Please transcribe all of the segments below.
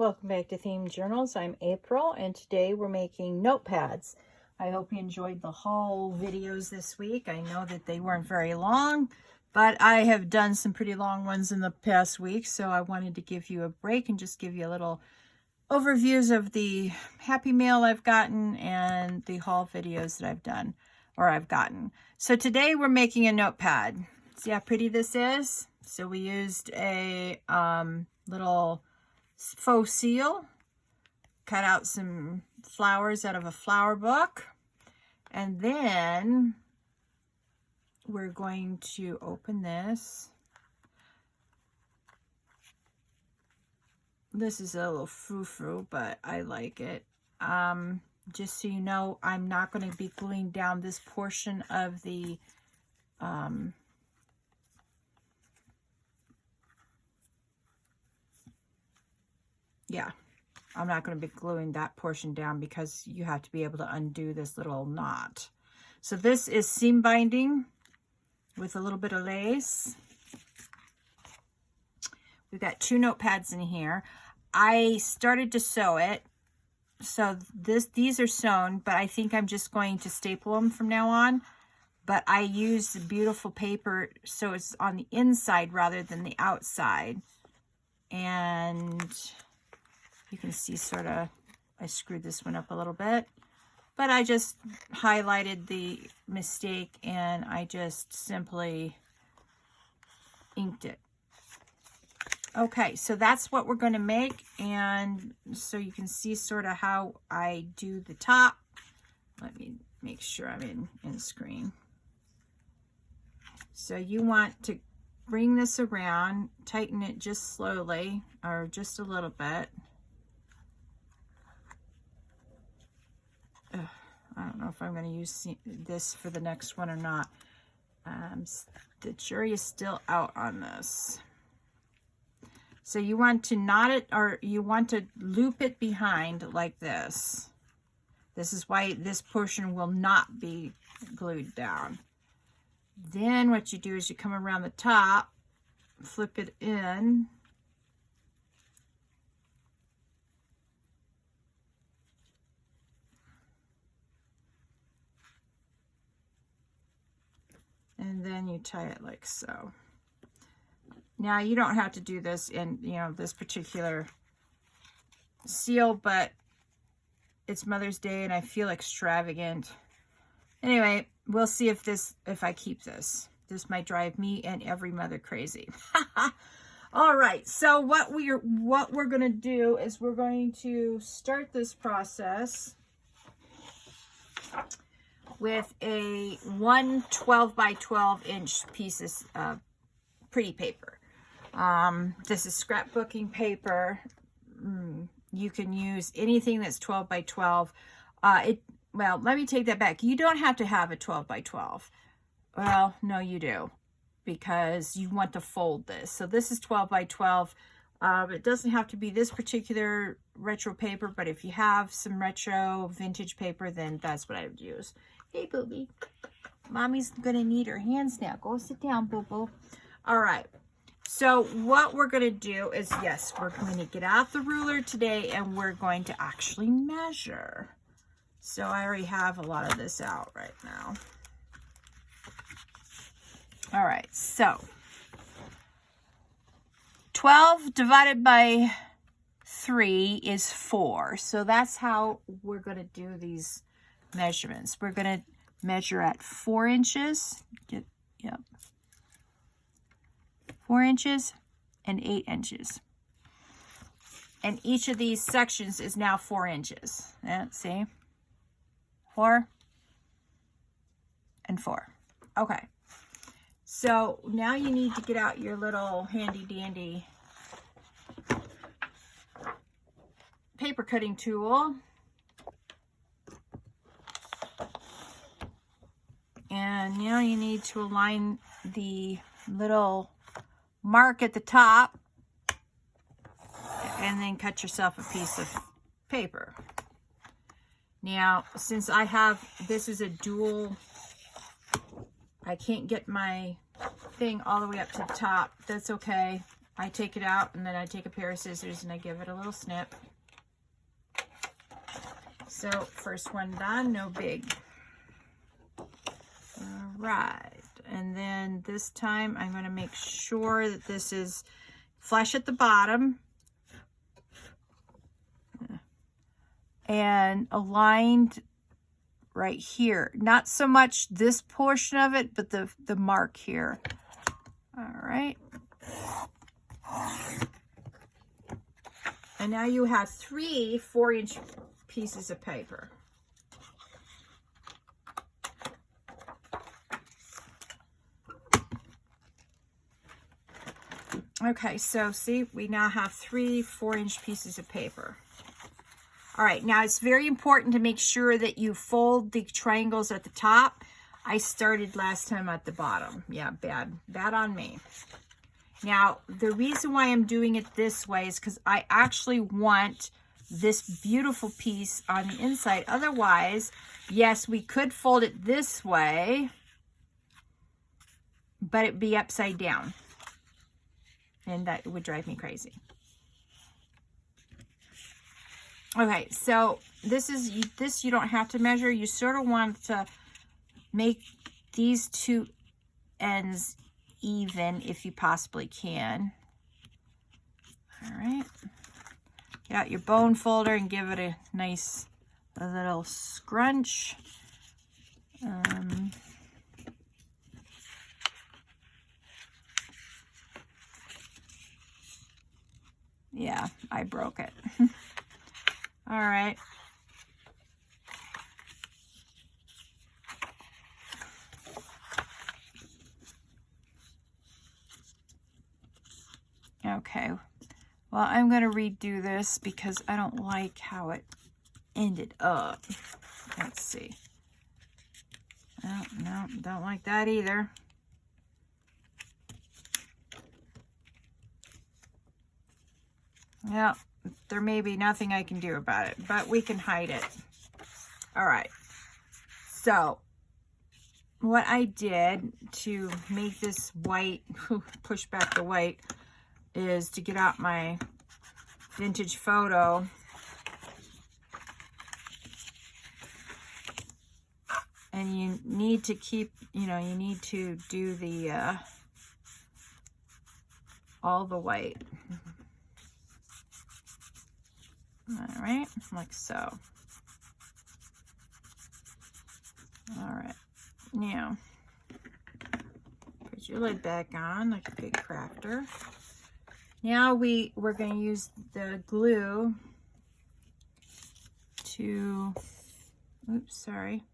Welcome back to Theme Journals. I'm April, and today we're making notepads. I hope you enjoyed the haul videos this week. I know that they weren't very long, but I have done some pretty long ones in the past week, so I wanted to give you a break and just give you a little overviews of the happy mail I've gotten and the haul videos that I've done, or I've gotten. So today we're making a notepad. See how pretty this is? So we used a little faux seal, cut out some flowers out of a flower book, and then we're going to open this. This is a little frou-frou, but I like it. Just so you know, I'm not going to be gluing down this portion of the I'm not going to be gluing that portion down because you have to be able to undo this little knot. So this is seam binding with a little bit of lace. We've got 2 notepads in here. I started to sew it. So these are sewn, but I think I'm just going to staple them from now on. But I use the beautiful paper so it's on the inside rather than the outside. And you can see sort of, I screwed this one up a little bit, but I just highlighted the mistake and I just simply inked it. Okay, so that's what we're going to make, and so you can see sort of how I do the top. Let me make sure I'm in screen. So you want to bring this around, tighten it just slowly, or just a little bit. I don't know if I'm going to use this for the next one or not. The jury is still out on this. So you want to knot it, or you want to loop it behind like this. This is why this portion will not be glued down. Then what you do is you come around the top, flip it in, and then you tie it like so. Now you don't have to do this in, this particular seal, but it's Mother's Day and I feel extravagant. Anyway, we'll see if I keep this. This might drive me and every mother crazy. All right, so what we're going to do is we're going to start this process with a 12 by 12 inch pieces of pretty paper. This is scrapbooking paper. You can use anything that's 12 by 12. Well, let me take that back. You don't have to have a 12 by 12. Well, no, you do, because you want to fold this. So this is 12 by 12. It doesn't have to be this particular retro paper, but if you have some retro vintage paper, then that's what I would use. Hey, booby. Mommy's going to need her hands now. Go sit down, boo-boo. All right. So what we're going to do is, yes, we're going to get out the ruler today and we're going to actually measure. So I already have a lot of this out right now. All right, so 12 divided by 3 is 4. So that's how we're going to do these measurements. We're going to measure at 4 inches. Yep. 4 inches and 8 inches. And each of these sections is now 4 inches. Let's see. 4 and 4. Okay. So now you need to get out your little handy dandy paper cutting tool. And now you need to align the little mark at the top and then cut yourself a piece of paper. Now, since this is a dual, I can't get my thing all the way up to the top. That's okay. I take it out and then I take a pair of scissors and I give it a little snip. So first one done, no big. All right, and then this time I'm going to make sure that this is flush at the bottom and aligned right here. Not so much this portion of it, but the mark here. All right. And now you have 3 4-inch pieces of paper. Okay, so see, we now have 3 4-inch pieces of paper. All right, now it's very important to make sure that you fold the triangles at the top. I started last time at the bottom. Yeah, bad on me. Now, the reason why I'm doing it this way is because I actually want this beautiful piece on the inside. Otherwise, yes, we could fold it this way, but it'd be upside down. And that would drive me crazy. Okay, so this you don't have to measure. You sort of want to make these 2 ends even if you possibly can. All right. Get out your bone folder and give it a nice little scrunch. Yeah, I broke it. All right. Okay. Well, I'm going to redo this because I don't like how it ended up. Let's see. Oh, no, don't like that either. Yeah, there may be nothing I can do about it, but we can hide it. All right. So what I did to make this white, push back the white, is to get out my vintage photo. And you need to keep, you need to do the, all the white. All right, like so. All right, now put your lid back on like a big crafter. Now we're going to use the glue to, oops, sorry.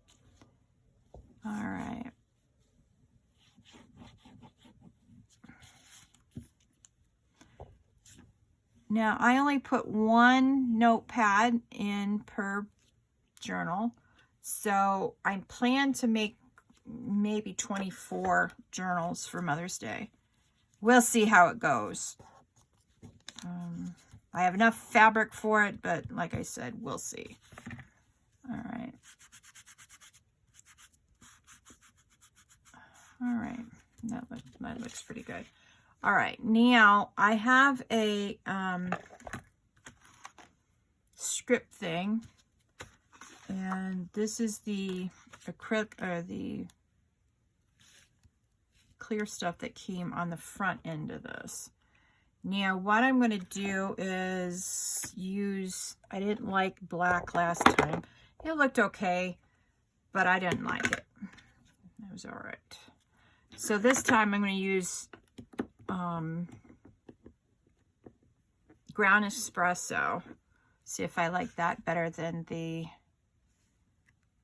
All right. Now, I only put 1 notepad in per journal, so I plan to make maybe 24 journals for Mother's Day. We'll see how it goes. I have enough fabric for it, but like I said, we'll see. All right. All right, that looks pretty good. All right, now I have a script thing, and this is the clear stuff that came on the front end of this. Now, what I'm going to do is use, I didn't like black last time. It looked okay, but I didn't like it. It was all right. So this time I'm going to use ground espresso. See if I like that better than the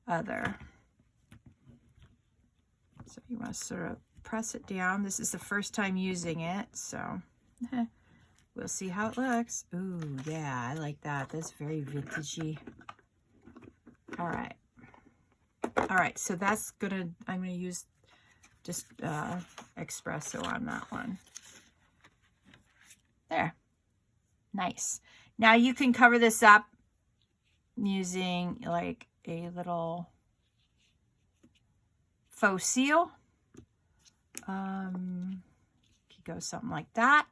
other. So you want to sort of press it down. This is the first time using it, so we'll see how it looks. Ooh, yeah, I like that. That's very vintagey. All right. All right, so that's I'm gonna use just espresso on that one. There. Nice. Now you can cover this up using like a little faux seal. Could go something like that.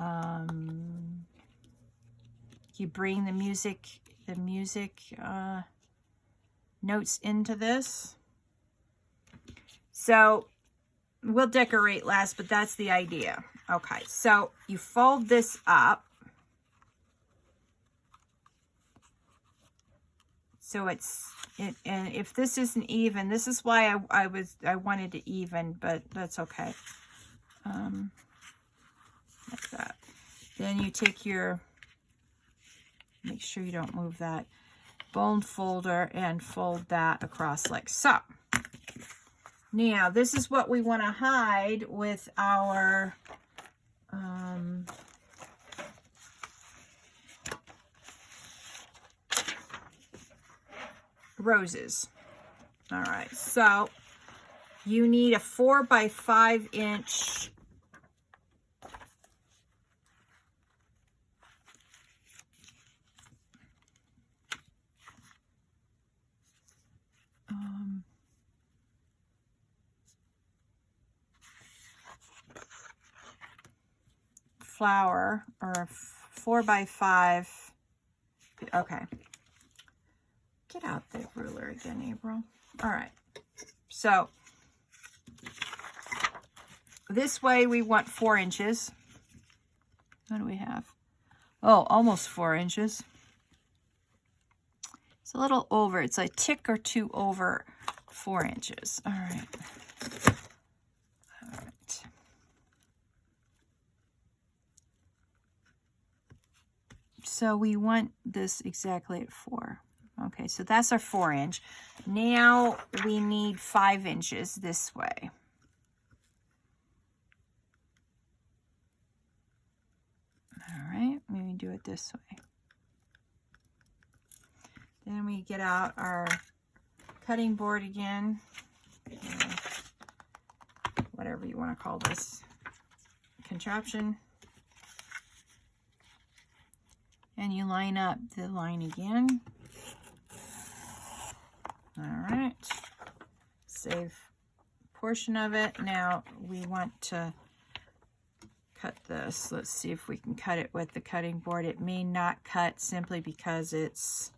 You bring the music notes into this. So we'll decorate last, but that's the idea. Okay, so you fold this up. So and if this isn't even, this is why I wanted to even, but that's okay. Like that. Then you take your, make sure you don't move that bone folder and fold that across like so. Now, this is what we want to hide with our roses. All right, so you need a 4 by 5 inch flower, or a 4 by 5. Okay. Get out the ruler again, April. All right. So this way we want 4 inches. What do we have? Oh, almost 4 inches. It's a little over. It's a tick or two over 4 inches. All right. All right. So we want this exactly at 4. Okay, so that's our 4 inch. Now we need 5 inches this way. All right, we do it this way. Then we get out our cutting board again, whatever you want to call this contraption. And you line up the line again. All right, save a portion of it. Now we want to cut this. Let's see if we can cut it with the cutting board. It may not cut simply because it's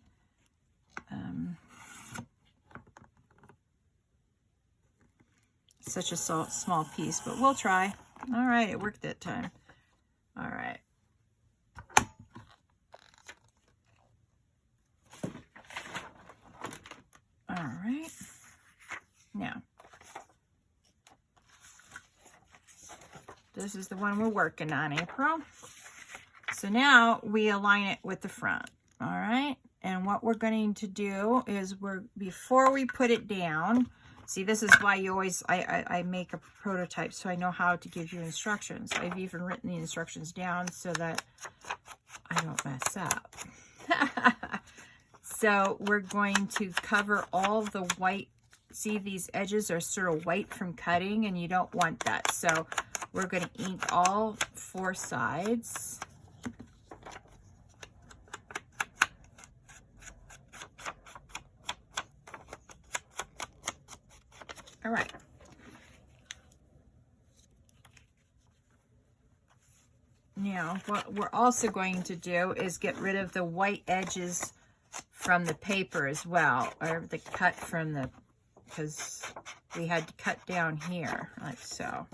such a small piece, but we'll try. All right, it worked that time. All right. All right. Now, this is the one we're working on, April. So now we align it with the front. All right. And what we're going to do is before we put it down, see, this is why you always, I make a prototype so I know how to give you instructions. I've even written the instructions down so that I don't mess up. So we're going to cover all the white. See, these edges are sort of white from cutting, and you don't want that. So we're going to ink all 4 sides. All right. Now, what we're also going to do is get rid of the white edges from the paper as well, or the cut from the, because we had to cut down here, like so.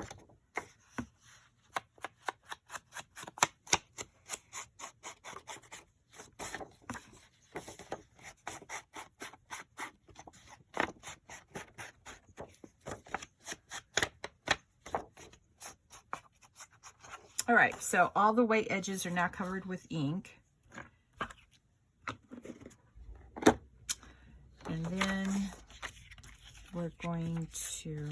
All right, so all the white edges are now covered with ink. And then we're going to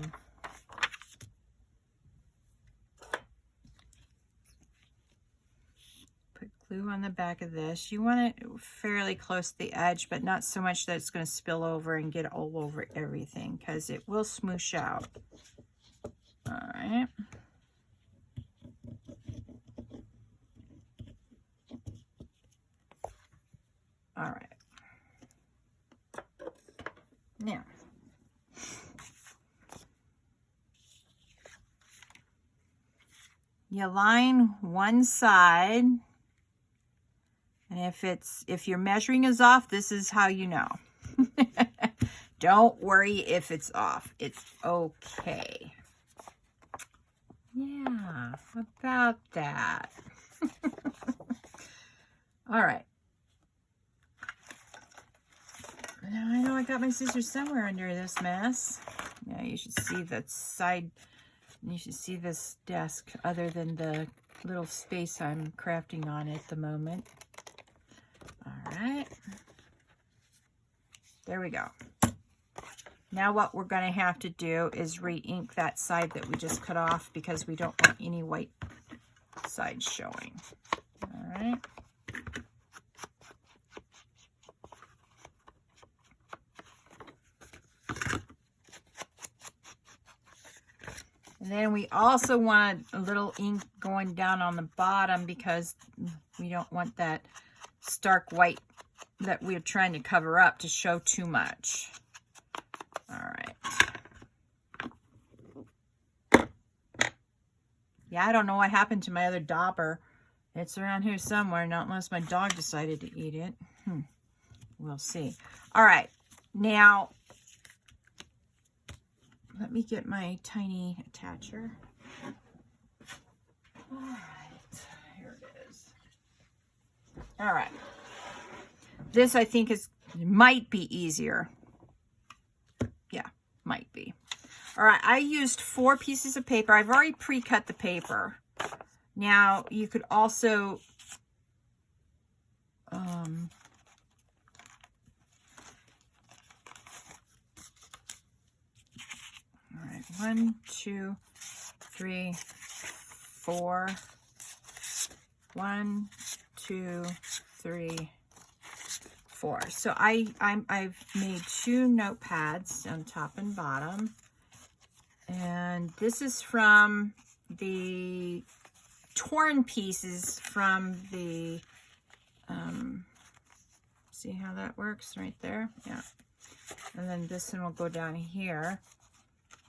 put glue on the back of this. You want it fairly close to the edge, but not so much that it's going to spill over and get all over everything, because it will smoosh out. All right. All right. Now, you line one side, and if your measuring is off, this is how you know. Don't worry if it's off. It's okay. Yeah, about that. All right. Now I know I got my scissors somewhere under this mess. Yeah, you should see the side. You should see this desk other than the little space I'm crafting on at the moment. All right. There we go. Now what we're going to have to do is re-ink that side that we just cut off because we don't want any white sides showing. All right. And then we also want a little ink going down on the bottom because we don't want that stark white that we're trying to cover up to show too much. All right. Yeah, I don't know what happened to my other dauber. It's around here somewhere, not unless my dog decided to eat it. We'll see. All right. Now, let me get my tiny attacher. All right. Here it is. All right. This, I think, might be easier. Yeah, might be. All right, I used 4 pieces of paper. I've already pre-cut the paper. Now, you could also all right, 1, 2, 3, 4. 1, 2, 3, 4. So I've made 2 notepads on top and bottom. And this is from the torn pieces from the, see how that works right there? Yeah. And then this one will go down here,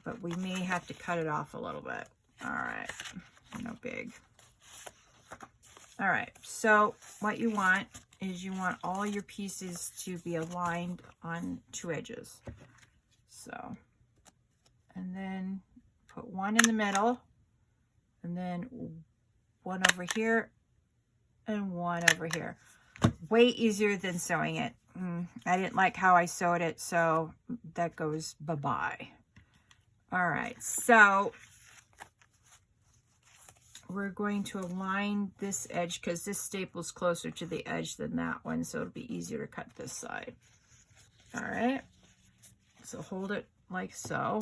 but we may have to cut it off a little bit. All right, no big. All right, so what you want is you want all your pieces to be aligned on 2 edges. So, and then put 1 in the middle, and then 1 over here, and 1 over here. Way easier than sewing it. I didn't like how I sewed it, so that goes bye-bye. All right, so we're going to align this edge because this staple's closer to the edge than that one, so it'll be easier to cut this side. All right, so hold it like so.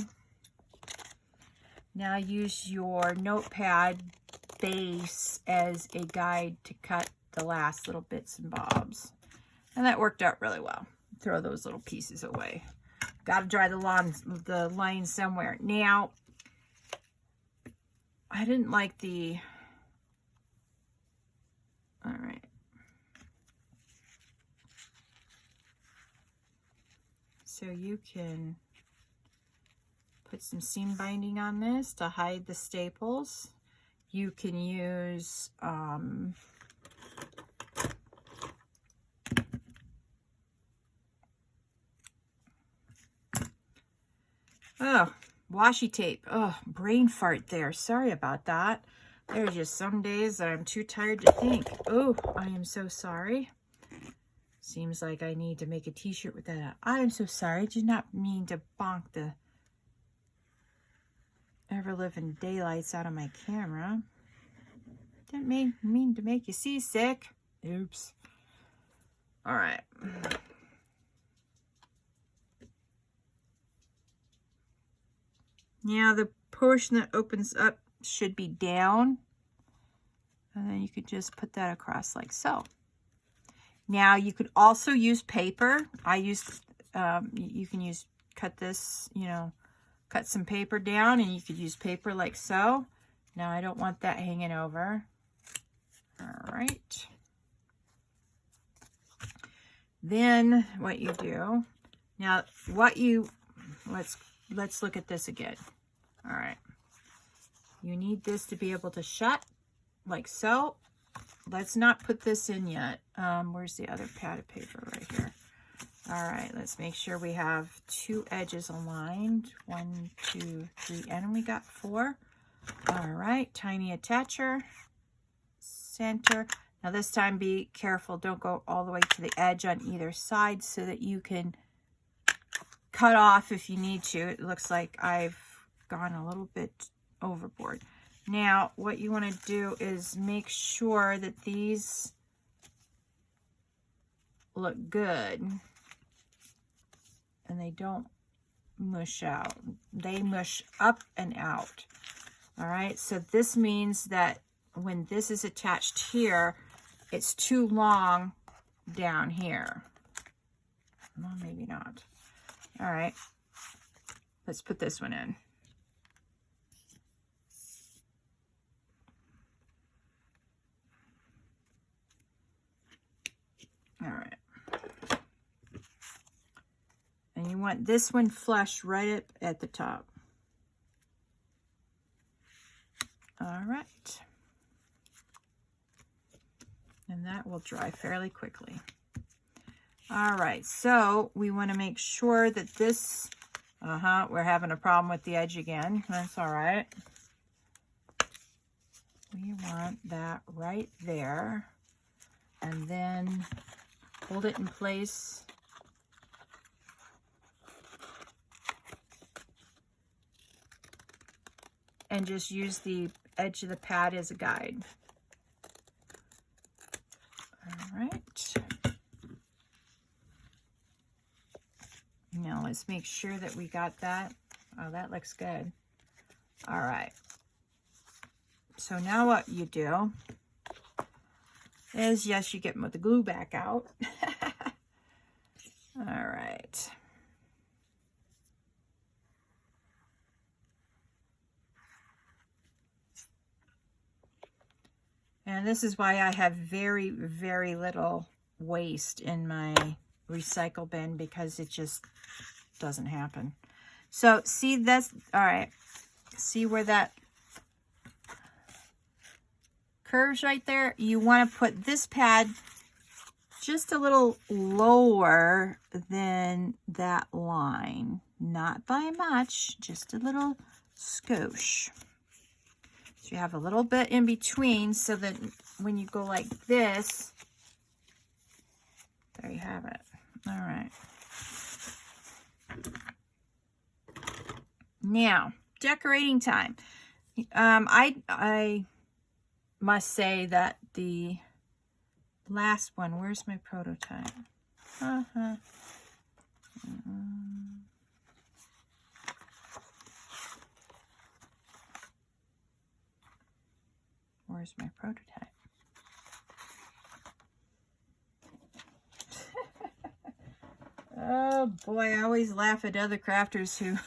Now use your notepad base as a guide to cut the last little bits and bobs. And that worked out really well. Throw those little pieces away. Got to dry the line somewhere. Now, I didn't like the, all right. So you can put some seam binding on this to hide the staples. You can use, washi tape. Oh, brain fart there. Sorry about that. There are just some days that I'm too tired to think. Oh, I am so sorry. Seems like I need to make a t-shirt with that. I am so sorry. I did not mean to bonk the ever-living daylights out of my camera. Didn't mean to make you seasick. Oops. All right. Now the portion that opens up should be down. And then you could just put that across like so. Now you could also use paper. I used, you can use, cut this, you know, cut some paper down and you could use paper like so. Now I don't want that hanging over. All right. Then what you do, now what you, let's look at this again. All right. You need this to be able to shut like so. Let's not put this in yet. Where's the other pad of paper? Right here. All right, let's make sure we have 2 edges aligned. 1, 2, 3, and we got 4. All right, tiny attacher, center. Now this time be careful, don't go all the way to the edge on either side so that you can cut off if you need to. It looks like I've gone a little bit overboard. Now what you want to do is make sure that these look good and they don't mush out. They mush up and out. All right, so this means that when this is attached here, it's too long down here. Well, maybe not. All right, let's put this one in. All right. And you want this one flush right up at the top. All right. And that will dry fairly quickly. All right, so we want to make sure that this, we're having a problem with the edge again. That's all right. We want that right there. And then hold it in place. And just use the edge of the pad as a guide. All right. Now let's make sure that we got that. Oh, that looks good. All right. So now what you do is, yes, you get the glue back out. All right. And this is why I have very, very little waste in my recycle bin, because it just doesn't happen. So see this, all right, see where that curves right there? You want to put this pad just a little lower than that line. Not by much, just a little skosh. So you have a little bit in between so that when you go like this, there you have it. All right. Now, decorating time. I must say that the last one, where's my prototype? Where's my prototype? Oh boy, I always laugh at other crafters who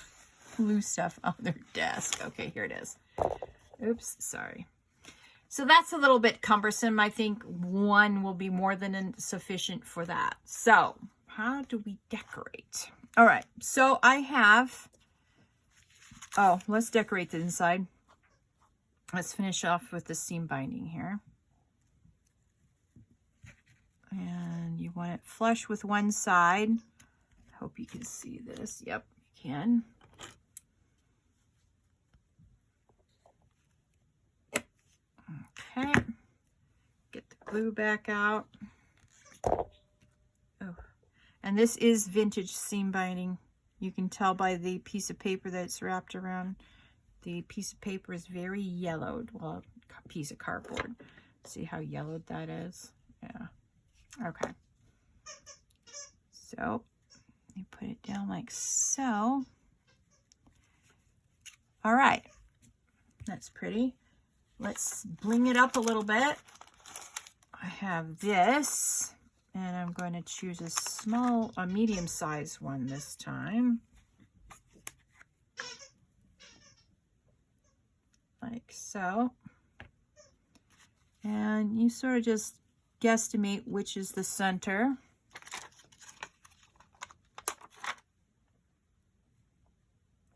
lose stuff on their desk. Okay, here it is. Oops, sorry. So that's a little bit cumbersome. I think one will be more than sufficient for that. So how do we decorate? All right, so I have, let's decorate the inside. Let's finish off with the seam binding here. And you want it flush with one side. Hope you can see this. Yep, you can. Okay. Get the glue back out. Oh, and this is vintage seam binding. You can tell by the piece of paper that it's wrapped around. The piece of paper is very yellowed. Well, a piece of cardboard. See how yellowed that is? Yeah. Okay. So you put it down like so. All right. That's pretty. Let's bling it up a little bit. I have this, and I'm going to choose a medium-sized one this time. Like so. And you sort of just guesstimate which is the center.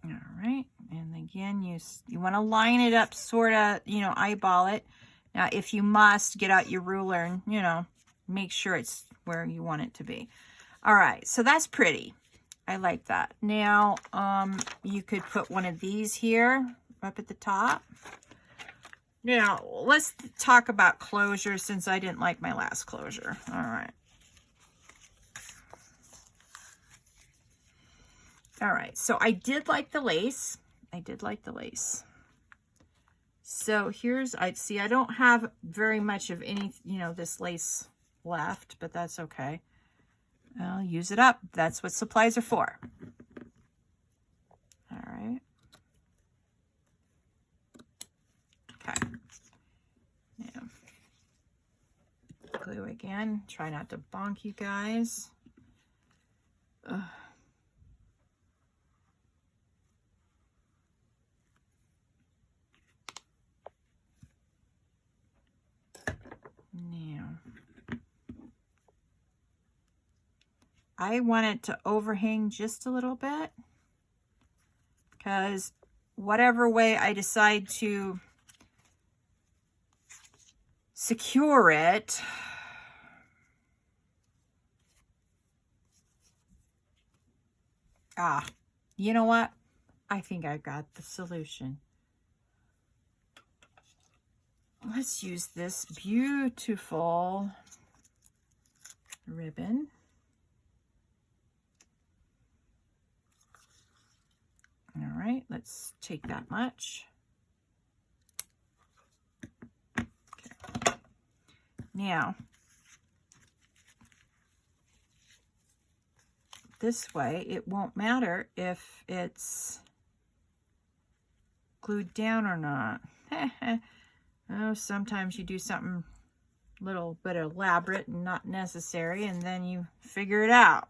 All right, and again, you want to line it up, sort of, eyeball it. Now, if you must, get out your ruler and, you know, make sure it's where you want it to be. All right, so that's pretty. I like that. Now, you could put one of these here up at the top. Now, let's talk about closure since I didn't like my last closure. All right. All right, so I did like the lace. I did like the lace. So here's, I don't have very much of any, you know, this lace left, but that's okay. I'll use it up. That's what supplies are for. All right. Okay. Yeah. Glue again. Try not to bonk you guys. Ugh. Now, I want it to overhang just a little bit because whatever way I decide to secure it, you know what? I think I got the solution. Let's use this beautiful ribbon. All right, let's take that much. Okay. Now, this way, it won't matter if it's glued down or not. Oh, sometimes you do something a little bit elaborate and not necessary, and then you figure it out.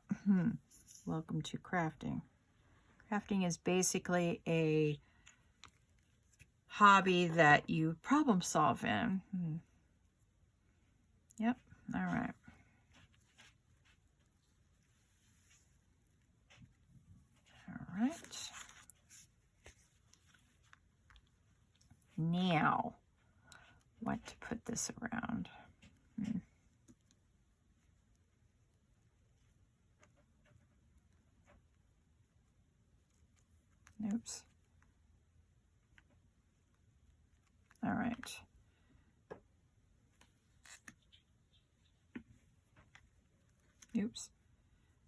Welcome to crafting. Crafting is basically a hobby that you problem solve in. Yep, all right. All right. Now, what to put this around? Oops. All right. Oops.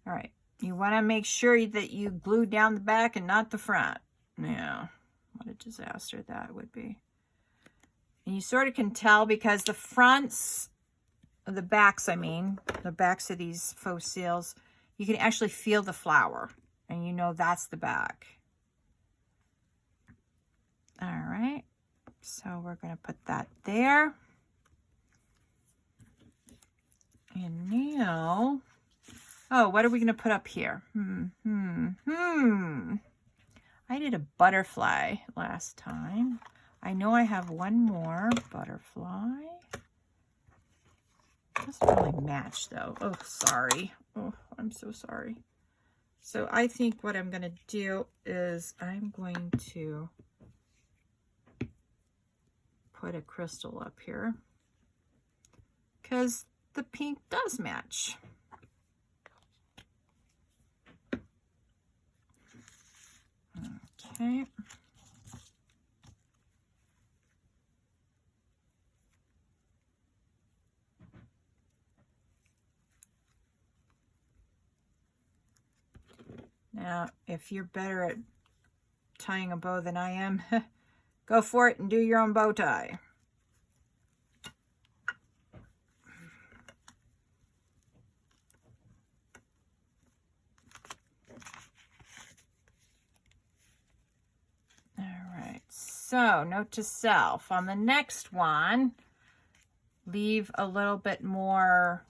All right. You want to make sure that you glue down the back and not the front. Yeah. What a disaster that would be. And you sort of can tell because the fronts, the backs, I mean, the backs of these faux seals, you can actually feel the flower. And you know that's the back. All right. So we're going to put that there. And now, oh, what are we going to put up here? I did a butterfly last time. I know I have one more butterfly. Doesn't really match though. Oh, sorry. Oh, I'm so sorry. So I think what I'm going to do is I'm going to put a crystal up here because the pink does match. Okay. Now, if you're better at tying a bow than I am, go for it and do your own bow tie. All right, so note to self, on the next one, leave a little bit more,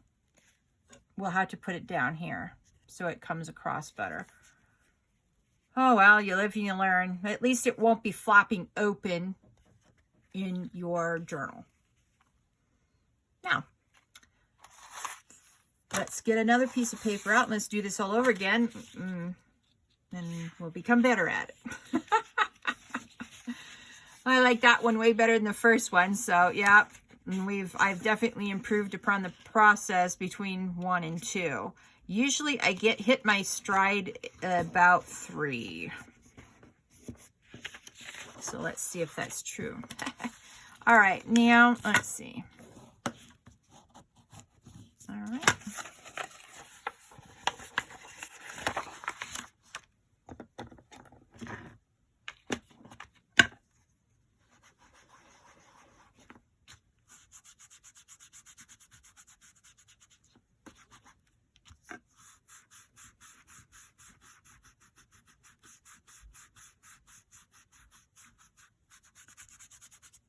we'll have to put it down here so it comes across better. Oh, well, you live and you learn. At least it won't be flopping open in your journal. Now, let's get another piece of paper out and let's do this all over again. And we'll become better at it. I like that one way better than the first one. So, yeah, And I've definitely improved upon the process between 1 and 2. Usually I hit my stride about 3. So let's see if that's true. All right, now let's see. All right.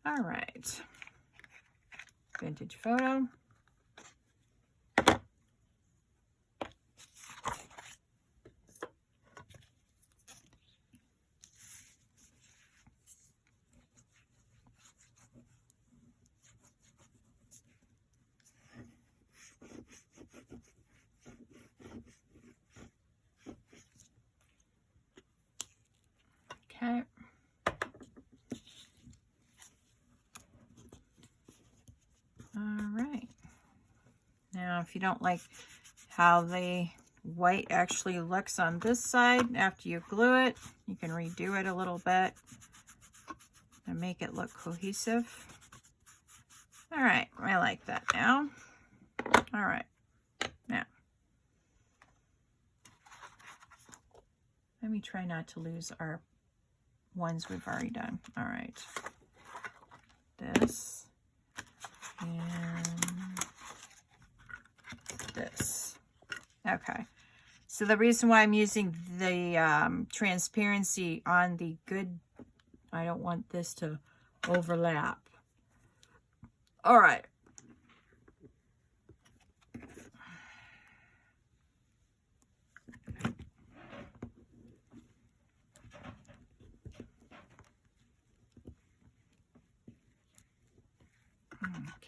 All right. Vintage photo. Okay. All right. Now, if you don't like how the white actually looks on this side after you glue it, you can redo it a little bit and make it look cohesive. All right, I like that now. All right, now let me try not to lose our ones we've already done. All right, this and this. Okay, so the reason why I'm using the transparency on the good, I don't want this to overlap. All right.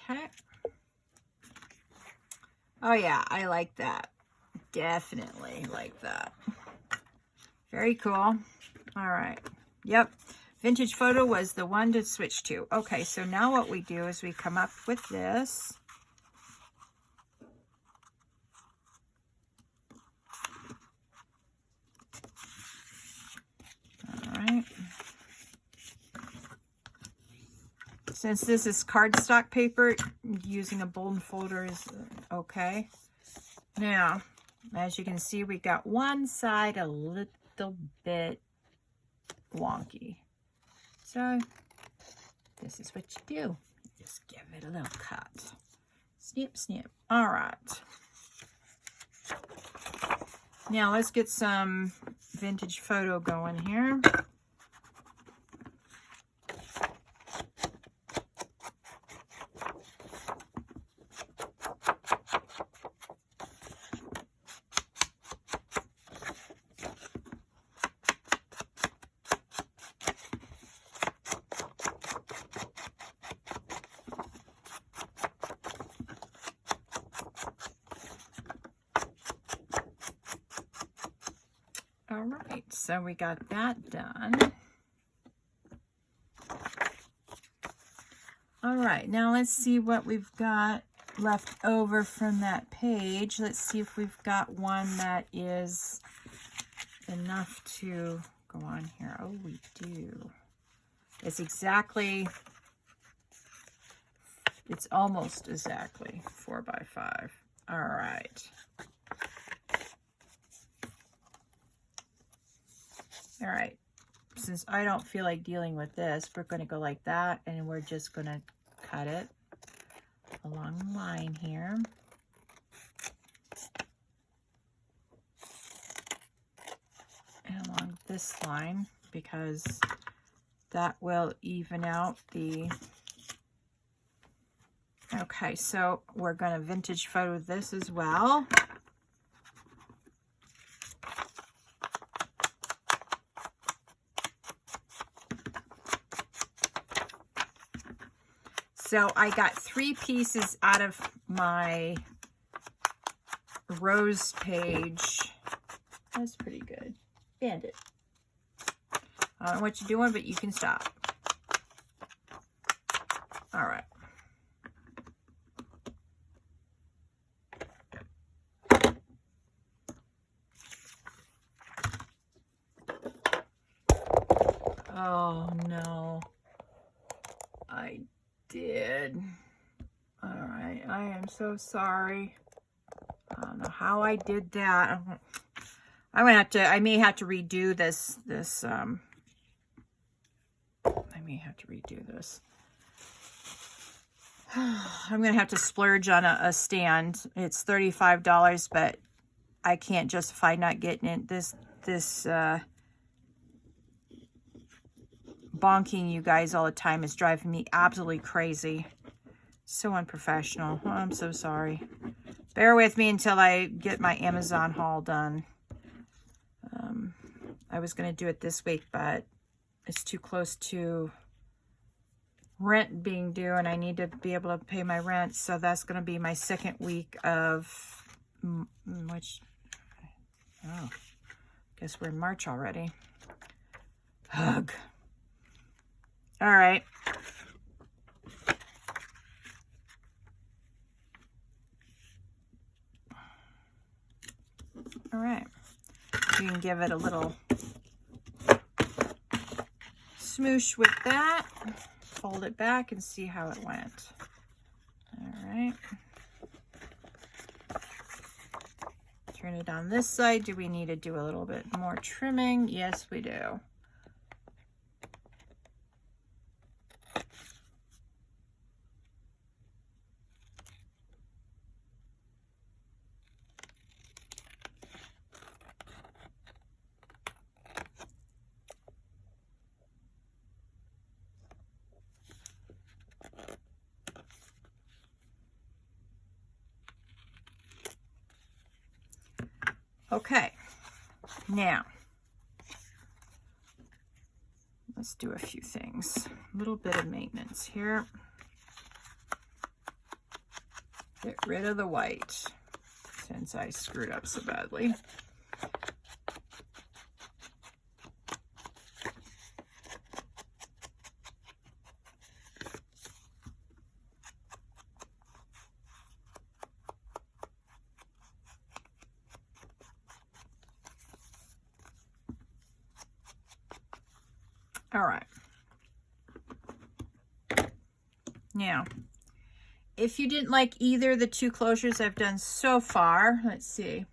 Okay. Oh yeah, I like that. Definitely like that. Very cool. All right. Yep. Vintage photo was the one to switch to. Okay, so now what we do is we come up with this. All right. Since this is cardstock paper, using a bold folder is okay. Now, as you can see, we got one side a little bit wonky. So this is what you do. Just give it a little cut. Snip, snip. All right. Now let's get some vintage photo going here. All right, so we got that done. All right, now let's see what we've got left over from that page. Let's see if we've got one that is enough to go on here. Oh, we do. It's almost exactly 4 by 5. All right. All right, since I don't feel like dealing with this, we're going to go like that, and we're just going to cut it along the line here. And along this line, because that will even out the... Okay, so we're going to vintage photo this as well. So I got 3 pieces out of my rose page. That's pretty good. Band it. I don't know what you're doing, but you can stop. All right. Oh no, I did. All right, I am so sorry. I don't know how I did that. I may have to redo this. I may have to redo this. I'm gonna have to splurge on a stand. It's $35, but I can't justify not getting it. This bonking you guys all the time is driving me absolutely crazy. So unprofessional. Oh, I'm so sorry. Bear with me until I get my Amazon haul done. I was going to do it this week, but it's too close to rent being due, and I need to be able to pay my rent. So that's going to be my second week of, which, oh, guess we're in March already. Ugh. All right. All right. You can give it a little smoosh with that. Fold it back and see how it went. All right. Turn it on this side. Do we need to do a little bit more trimming? Yes, we do. Okay, now let's do a few things. A little bit of maintenance here. Get rid of the white since I screwed up so badly. All right. Now, if you didn't like either of the two closures I've done so far, let's see.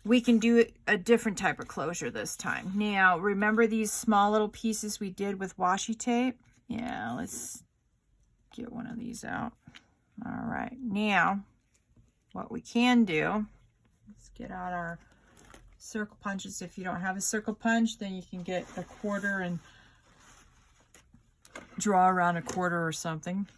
We can do a different type of closure this time. Now, remember these small little pieces we did with washi tape? Yeah, let's get one of these out. All right. Now, what we can do, let's get out our circle punches. If you don't have a circle punch, then you can get a quarter and draw around a quarter or something.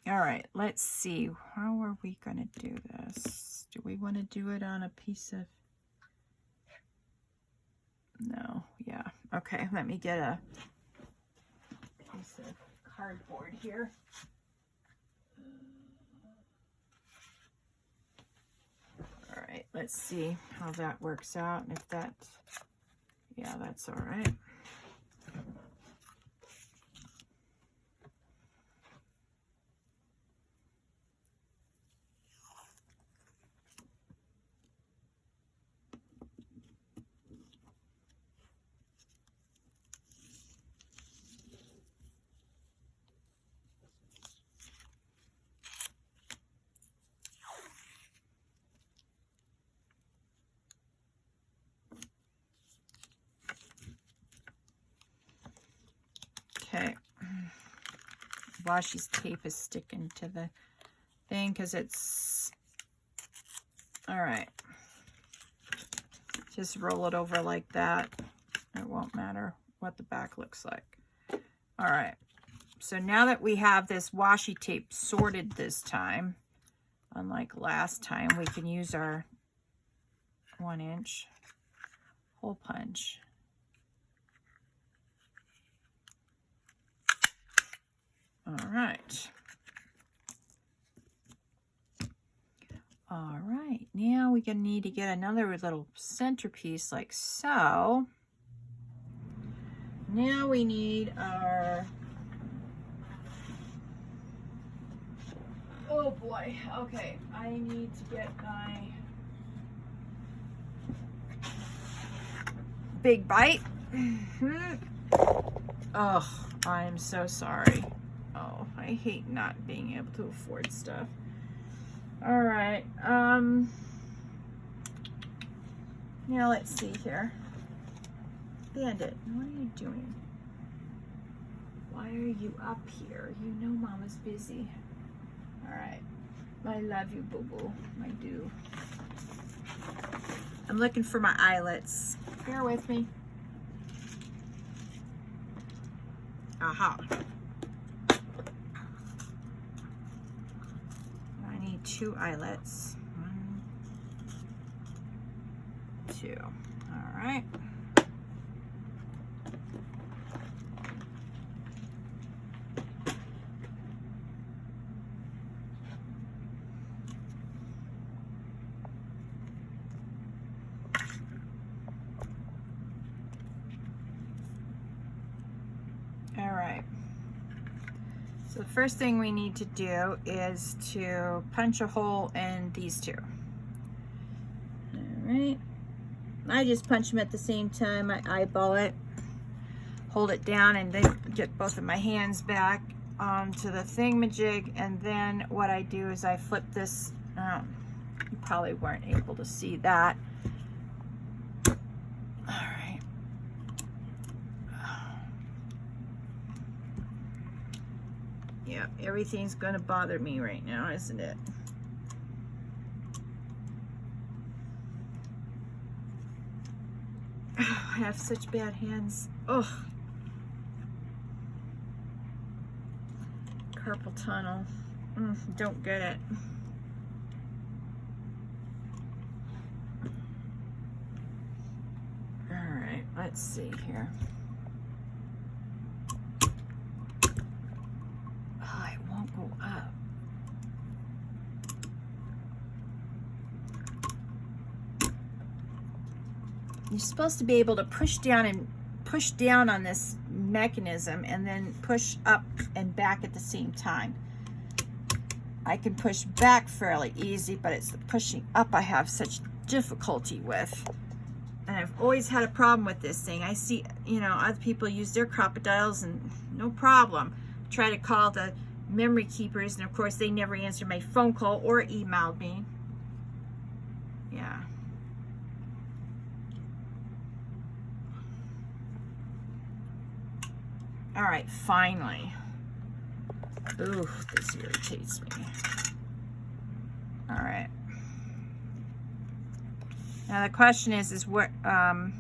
All right, let's see. How are we going to do this? Do we want to do it on a piece of... No, yeah. Okay, let me get a piece of cardboard here. All right, let's see how that works out. And if that, yeah, that's all right. Okay, washi's tape is sticking to the thing because it's, all right, just roll it over like that. It won't matter what the back looks like. All right, so now that we have this washi tape sorted this time, unlike last time, we can use our 1-inch hole punch. All right. All right, now we're gonna need to get another little centerpiece like so. Now we need our Oh boy. Okay, I need to get my big bite. Oh, I'm so sorry. Oh, I hate not being able to afford stuff. All right. Now let's see here. Bandit, what are you doing? Why are you up here? You know Mama's busy. All right. I love you, boo-boo. I do. I'm looking for my eyelets. Bear with me. Aha. I need 2 eyelets. 1, 2. All right. All right. So the first thing we need to do is to punch a hole in these 2. All right. I just punch them at the same time. I eyeball it, hold it down, and then get both of my hands back onto the thingamajig. And then what I do is I flip this. You probably weren't able to see that. All right. Yeah, everything's gonna bother me right now, isn't it? Oh, I have such bad hands. Oh. Carpal tunnel. Don't get it. All right, let's see here. Oh, it won't go up. You're supposed to be able to push down on this mechanism and then push up and back at the same time. I can push back fairly easy, but it's the pushing up I have such difficulty with. And I've always had a problem with this thing. I see, you know, other people use their crocodiles and no problem. Try to call the memory keepers, and of course they never answered my phone call or emailed me. Yeah. All right, finally. Ooh, this irritates me. All right. Now the question is what, I'm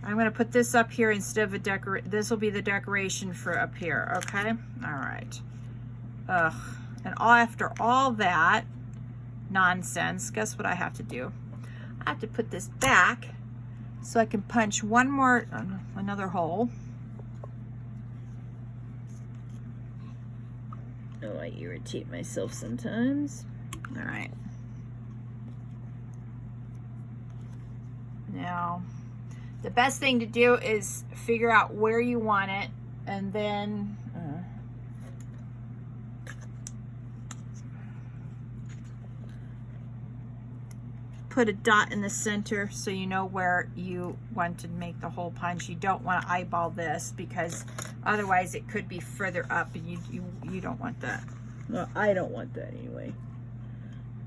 going to put this up here instead of a this will be the decoration for up here, okay? All right. Ugh. And after all that nonsense, guess what I have to do? I have to put this back so I can punch another hole. Oh, I irritate myself sometimes. All right. Now, the best thing to do is figure out where you want it, and then put a dot in the center so you know where you want to make the hole punch. You don't want to eyeball this because otherwise it could be further up, and you don't want that. Well, I don't want that anyway.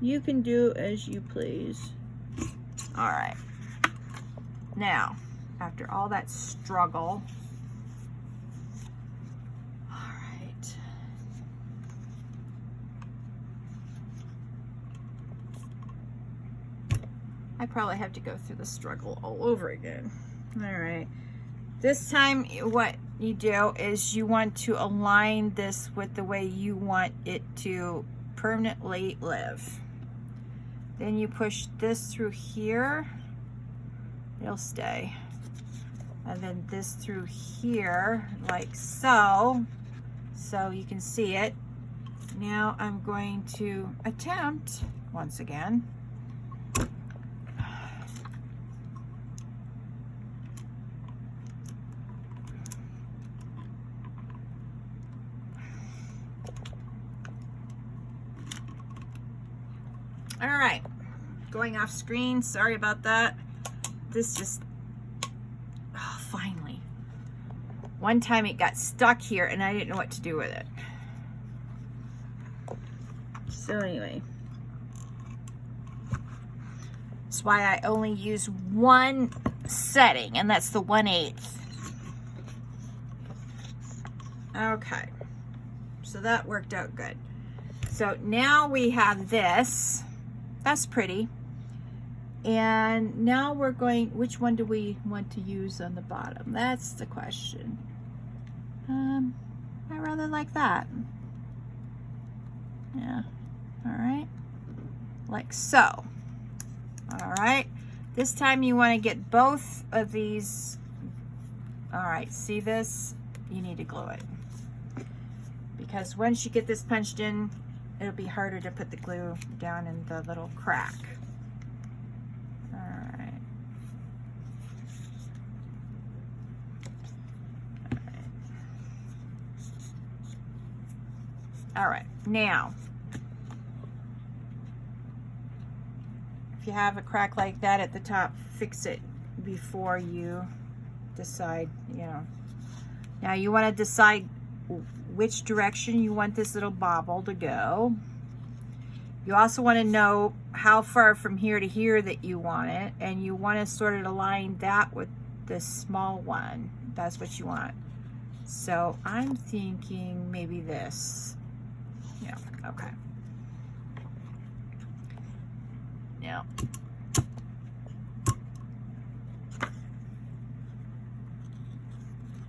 You can do as you please. All right. Now, after all that struggle, all right. I probably have to go through the struggle all over again. All right. This time, what you do is you want to align this with the way you want it to permanently live. Then you push this through here. It'll stay. And then this through here, like so. So you can see it. Now I'm going to attempt, once again, All right, going off screen. Sorry about that. This just, oh, finally. One time it got stuck here and I didn't know what to do with it. So anyway, that's why I only use one setting, and that's the 1/8. Okay, so that worked out good. So now we have this. That's pretty. And now we're going, which one do we want to use on the bottom? That's the question. I rather like that. Yeah, all right, like so. All right, this time you want to get both of these. All right, see this? You need to glue it. Because once you get this punched in, it'll be harder to put the glue down in the little crack. All right. All right, now, if you have a crack like that at the top, fix it before you decide, you know. Now you want to decide which direction you want this little bobble to go. You also want to know how far from here to here that you want it, and you want to sort of align that with the small one. That's what you want. So I'm thinking maybe this. Yeah, okay. Now,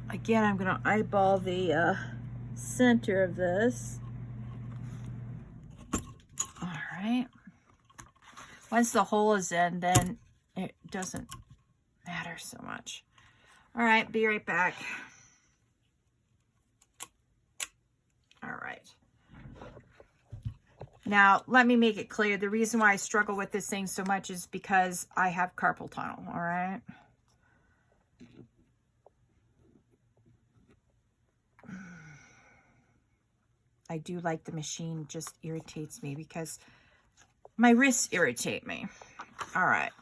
again, I'm going to eyeball the center of this. All right. Once the hole is in, then it doesn't matter so much. All right, be right back. All right. Now, let me make it clear. The reason why I struggle with this thing so much is because I have carpal tunnel, all right? I do like the machine, just irritates me because my wrists irritate me. All right.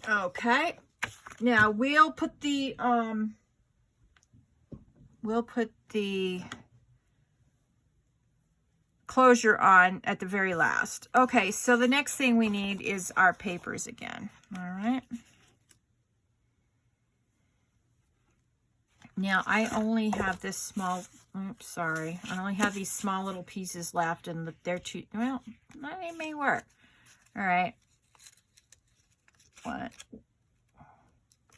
Okay. Now we'll put the closure on at the very last. Okay, so the next thing we need is our papers again. All right. Now I only have this small, oops, sorry. I only have these small little pieces left, and they're too, well, they may work. All right.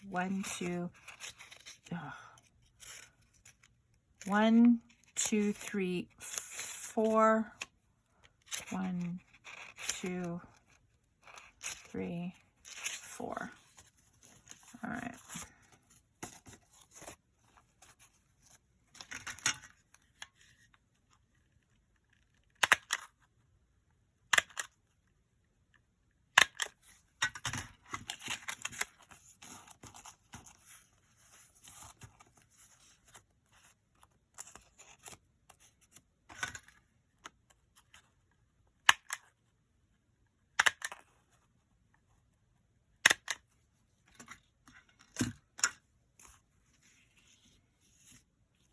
One, two, 1, 2, 3, 4. 1, 2, 3, 4. All right.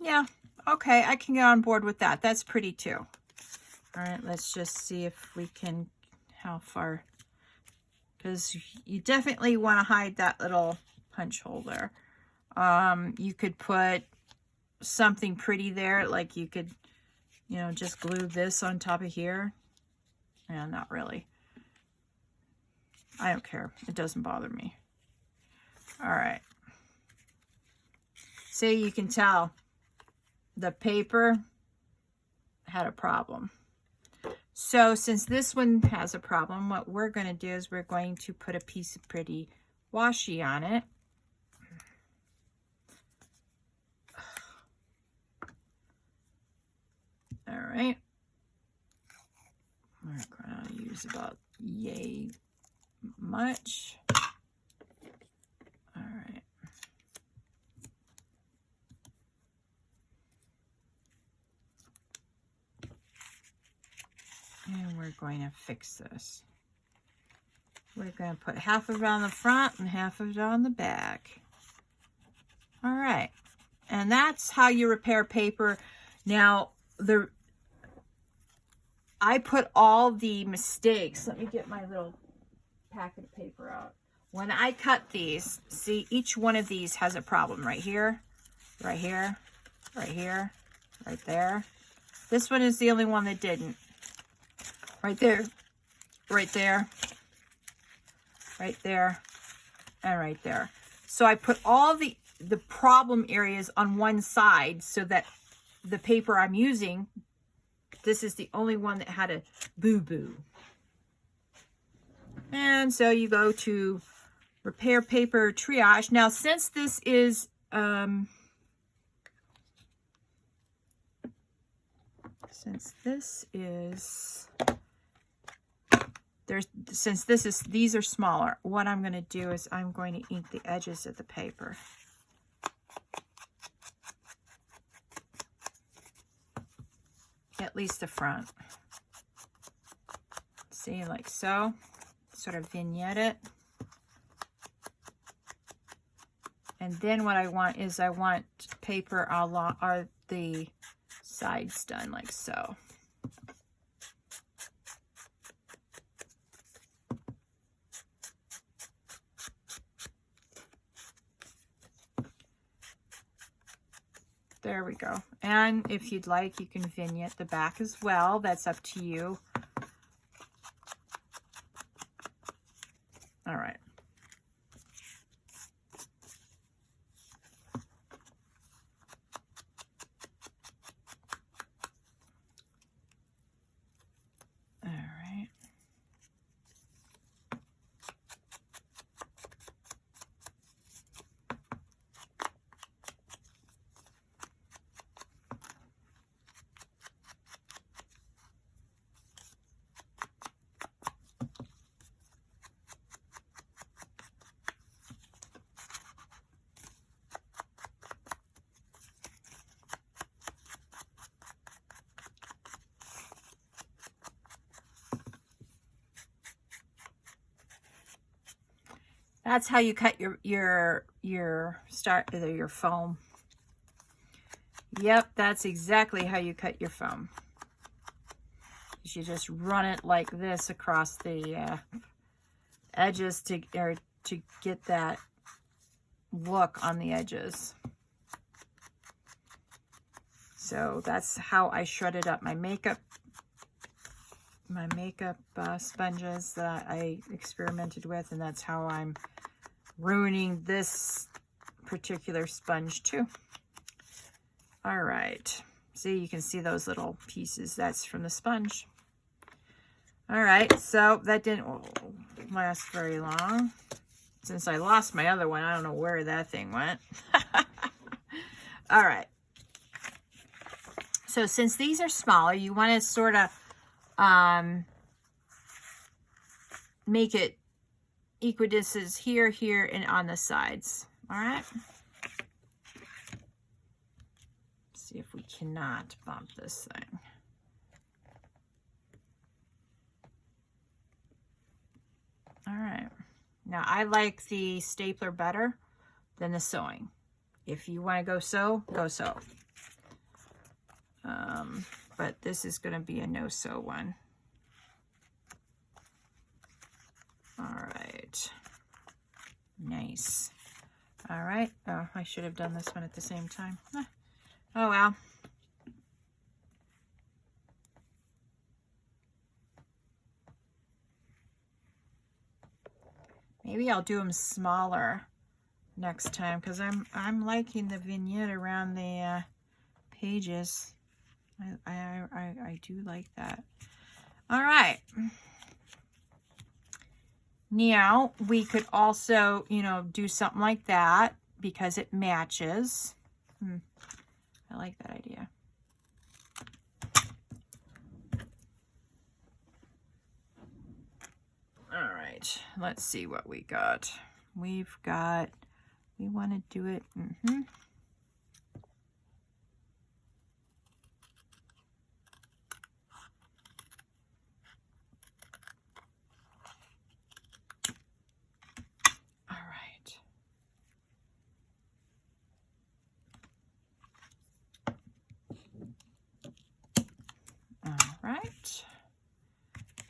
Yeah, okay, I can get on board with that. That's pretty too. All right, let's just see if we can, how far, because you definitely want to hide that little punch hole there. You could put something pretty there, like you could, you know, just glue this on top of here. Yeah, not really. I don't care. It doesn't bother me. All right. See, you can tell the paper had a problem. So since this one has a problem, what we're going to do is we're going to put a piece of pretty washi on it. All right. We're going to use about yay much. All right. And we're going to fix this. We're going to put half of it on the front and half of it on the back. All right. And that's how you repair paper. Now, I put all the mistakes. Let me get my little packet of paper out. When I cut these, see, each one of these has a problem right here, right here, right here, right there. This one is the only one that didn't. Right there, right there, right there, and right there. So I put all the problem areas on one side so that the paper I'm using, this is the only one that had a boo-boo. And so you go to repair paper triage. Now, since this is these are smaller, what I'm going to do is I'm going to ink the edges of the paper. At least the front. See, like so. Sort of vignette it. And then what I want is I want paper along or the sides done like so. There we go. And if you'd like, you can vignette the back as well. That's up to you. All right. All right. That's how you cut your foam. Yep, that's exactly how you cut your foam. You just run it like this across the edges to get that look on the edges. So that's how I shredded up my makeup sponges that I experimented with, and that's how I'm ruining this particular sponge too. All right, see, you can see those little pieces. That's from the sponge. All right, so that didn't last very long. Since I lost my other one, I don't know where that thing went. All right, so since these are smaller, you want to sort of make it equidistant here, here, and on the sides. All right. See if we cannot bump this thing. All right. Now I like the stapler better than the sewing. If you want to go sew, go sew. But this is going to be a no-sew one. All right. Nice. All right. Oh, I should have done this one at the same time. Oh, well. Maybe I'll do them smaller next time because I'm liking the vignette around the pages. I do like that. All right. Now we could also, you know, do something like that because it matches. I like that idea. All right, let's see what we got. We want to do it.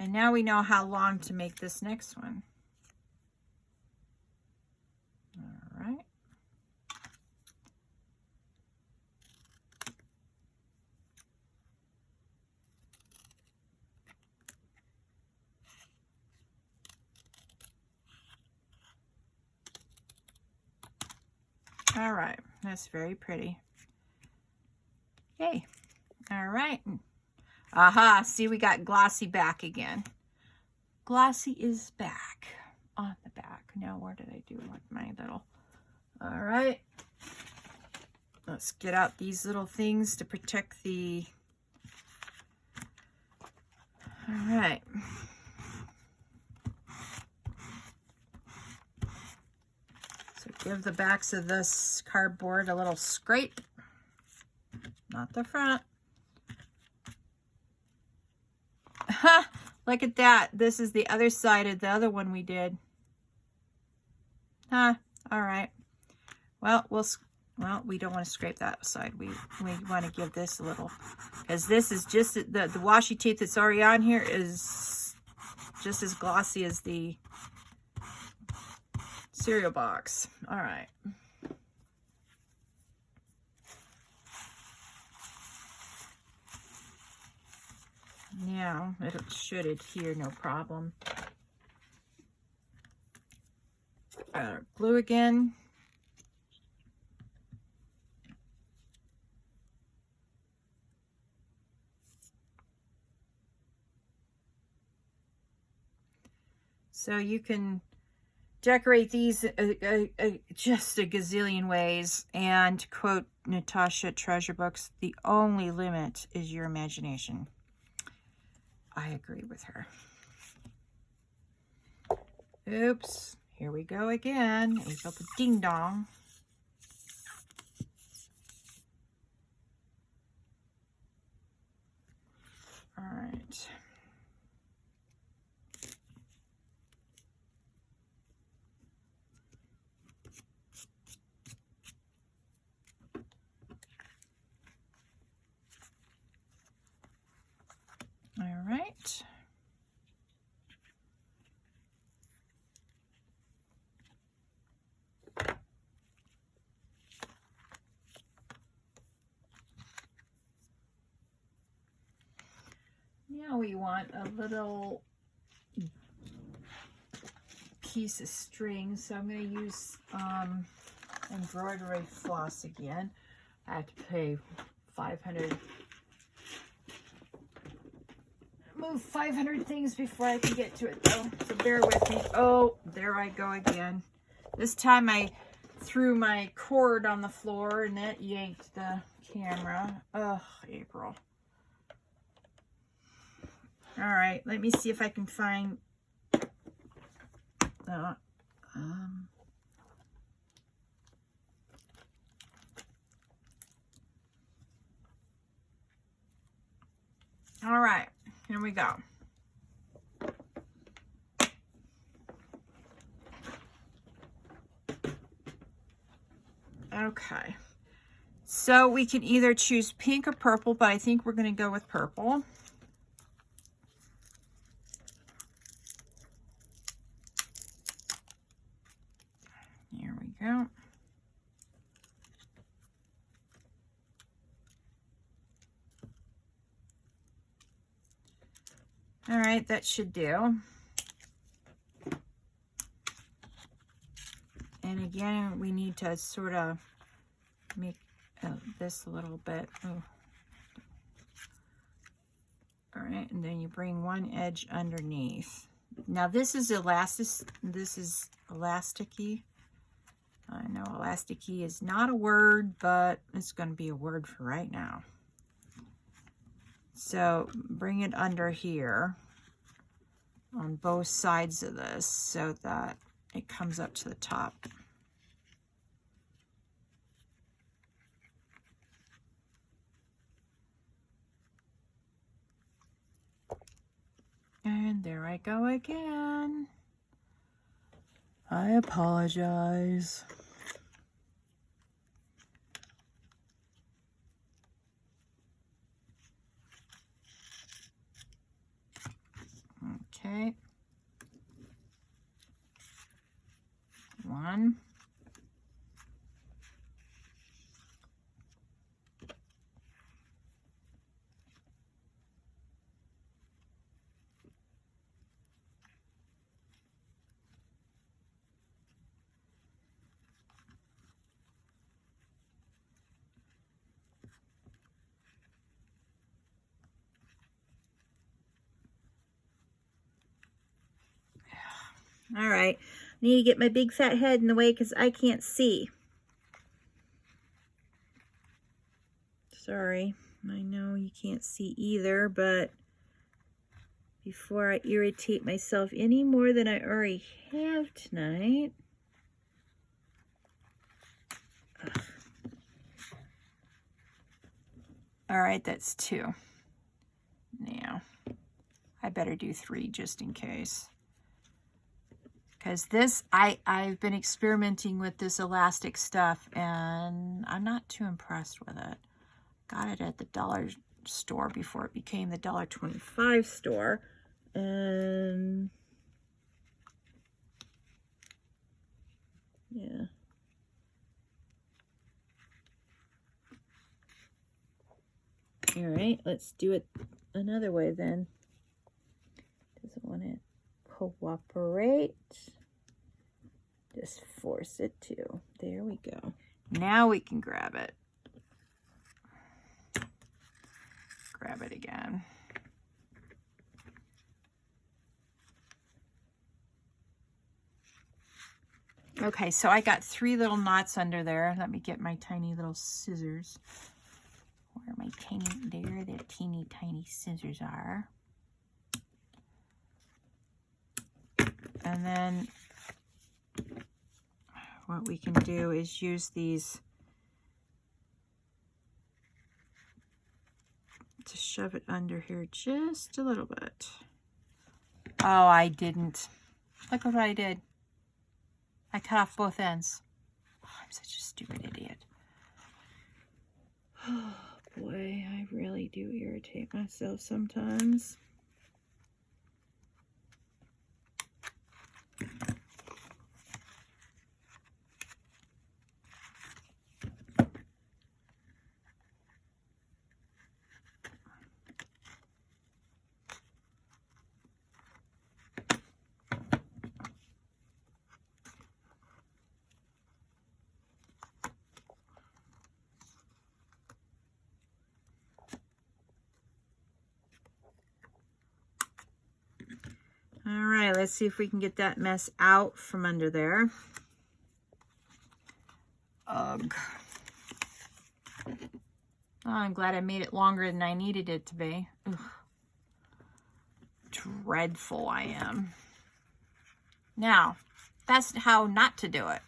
And now we know how long to make this next one. All right. All right, that's very pretty. Okay, all right. Aha, see, we got glossy back again. Glossy is back on the back. Now, where did I do with my little? All right, let's get out these little things to protect the. All right. So give the backs of this cardboard a little scrape. Not the front. Ha! Look at that. This is the other side of the other one we did. Huh. All right. Well, we don't want to scrape that side. We want to give this a little, because this is just the washi tape that's already on here is just as glossy as the cereal box. All right. Now it should adhere no problem. Glue again. So you can decorate these just a gazillion ways. And quote Natasha Treasure Books, the only limit is your imagination. I agree with her. Oops, here we go again. April the ding dong. All right. All right. Now we want a little piece of string, so I'm going to use embroidery floss again. I have to pay 500. Move 500 things before I can get to it though, so bear with me. Oh, there I go again. This time I threw my cord on the floor and that yanked the camera. Ugh, April. All right, let me see if I can find all right, here we go. Okay, so we can either choose pink or purple, but I think we're going to go with purple. Here we go. All right, that should do. And again, we need to sort of make this a little bit. Oh. All right, and then you bring one edge underneath. Now this is elasticy. I know elasticy is not a word, but it's going to be a word for right now. So bring it under here on both sides of this so that it comes up to the top. And there I go again. I apologize. All right. I need to get my big fat head in the way because I can't see. Sorry. I know you can't see either, but before I irritate myself any more than I already have tonight. Ugh. All right, that's 2. Now, I better do 3 just in case. Because this, I've been experimenting with this elastic stuff, and I'm not too impressed with it. Got it at the dollar store before it became the $1.25 store. And yeah. All right, let's do it another way then. Doesn't want to cooperate. Just force it to. There we go. Now we can grab it. Grab it again. Okay, so I got 3 little knots under there. Let me get my tiny little scissors. Where my tiny, there the teeny tiny scissors are. And then what we can do is use these to shove it under here just a little bit. Oh, I didn't. Look what I did. I cut off both ends. Oh, I'm such a stupid idiot. Oh boy, I really do irritate myself sometimes. All right, let's see if we can get that mess out from under there. Ugh. Oh, I'm glad I made it longer than I needed it to be. Ugh. Dreadful I am. Now, that's how not to do it.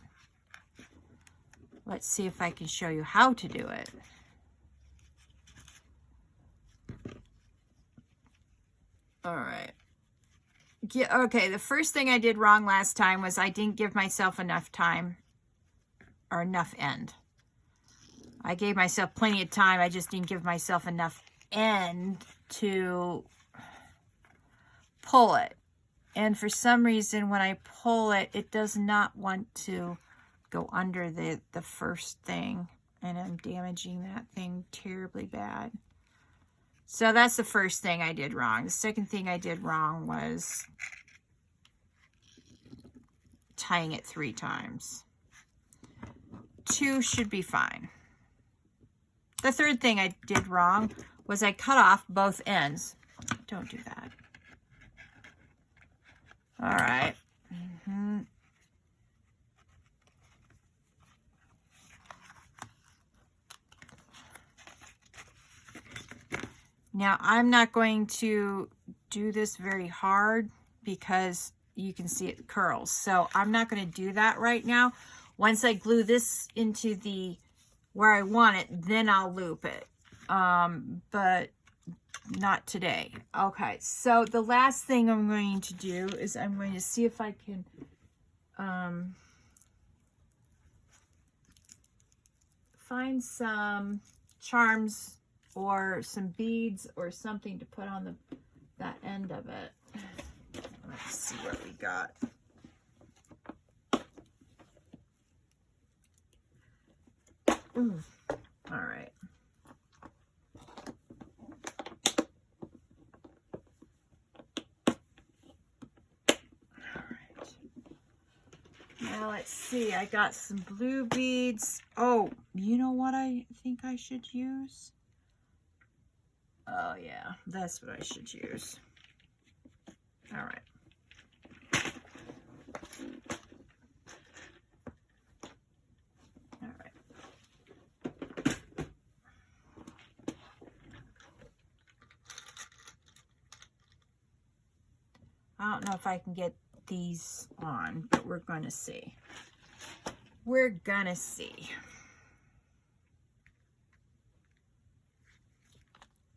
Let's see if I can show you how to do it. All right. Yeah, okay, the first thing I did wrong last time was I didn't give myself enough time or enough end. I gave myself plenty of time. I just didn't give myself enough end to pull it. And for some reason, when I pull it, it does not want to go under the first thing. And I'm damaging that thing terribly bad. So that's the first thing I did wrong. The second thing I did wrong was tying it 3 times. 2 should be fine. The third thing I did wrong was I cut off both ends. Don't do that. All right. Now, I'm not going to do this very hard because you can see it curls. So I'm not going to do that right now. Once I glue this into the where I want it, then I'll loop it. But not today. Okay, so the last thing I'm going to do is I'm going to see if I can find some charms or some beads or something to put on that end of it. Let's see what we got. Ooh. All right. Now let's see, I got some blue beads. Oh, you know what I think I should use? Oh yeah, that's what I should use. All right. I don't know if I can get these on, but we're going to see. We're going to see.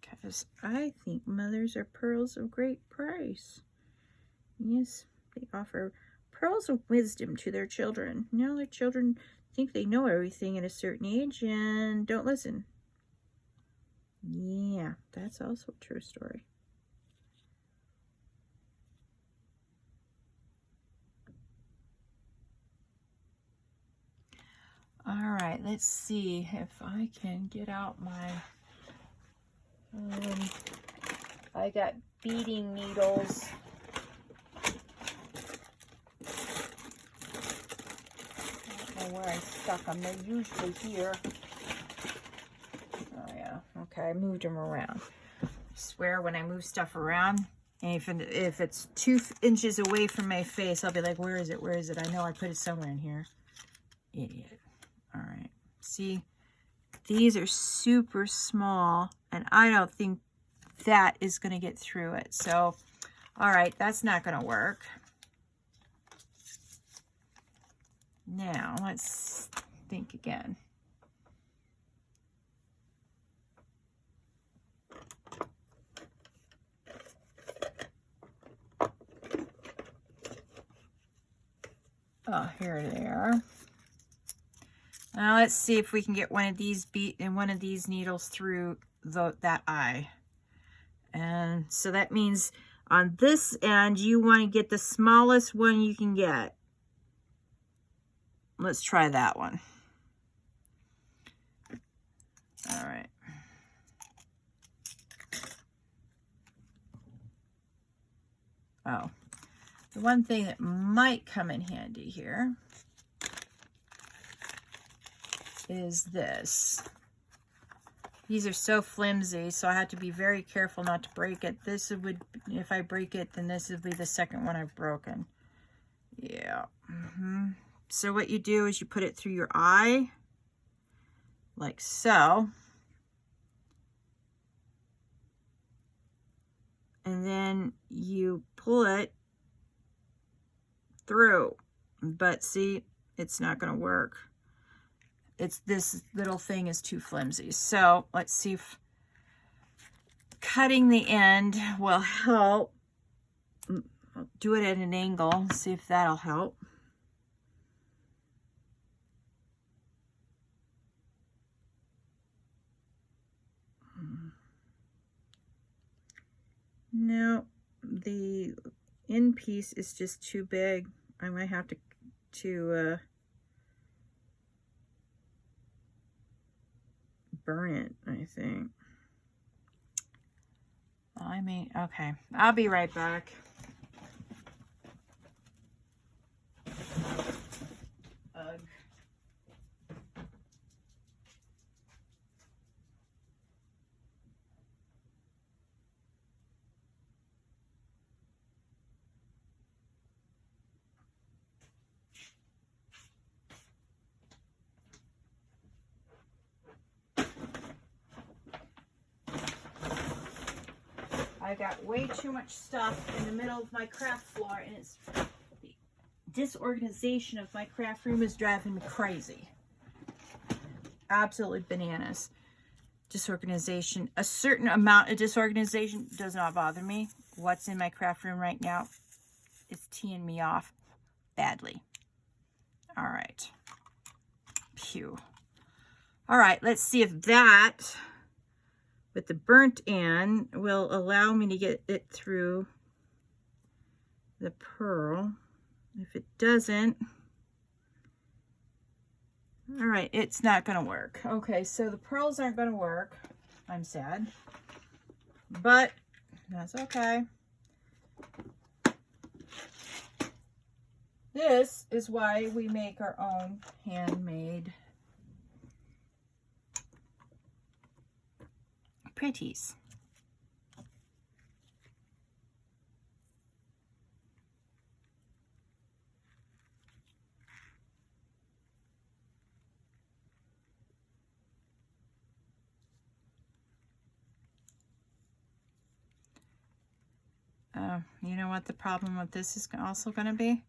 Because I think mothers are pearls of great price. Yes, they offer pearls of wisdom to their children. Now their children think they know everything at a certain age and don't listen. Yeah, that's also a true story. All right, let's see if I can get out my, I got beading needles. I don't know where I stuck them. They're usually here. Oh yeah, okay, I moved them around. I swear when I move stuff around, and if it's 2 inches away from my face, I'll be like, where is it? Where is it? I know I put it somewhere in here. Idiot. All right, see, these are super small, and I don't think that is going to get through it. So, all right, that's not going to work. Now, let's think again. Oh, here they are. Now let's see if we can get one of these needles through that eye. And so that means on this end, you want to get the smallest one you can get. Let's try that one. All right. Oh, the one thing that might come in handy here is this. These are so flimsy, so I have to be very careful not to break it. This would, if I break it, then this would be the second one I've broken. Yeah. So what you do is you put it through your eye, like so. And then you pull it through. But see, it's not going to work. This little thing is too flimsy. So let's see if cutting the end will help. I'll do it at an angle, see if that'll help. No, the end piece is just too big. I might have to burn it, I think. Okay, I'll be right back. Ugh. I got way too much stuff in the middle of my craft floor, and it's the disorganization of my craft room is driving me crazy. Absolutely bananas. Disorganization. A certain amount of disorganization does not bother me. What's in my craft room right now is teeing me off badly. All right. Phew. All right, let's see if that, with the burnt end, will allow me to get it through the pearl. If it doesn't, all right, it's not going to work. Okay, so the pearls aren't going to work. I'm sad, but that's okay. This is why we make our own handmade pretties. You know what the problem with this is also going to be?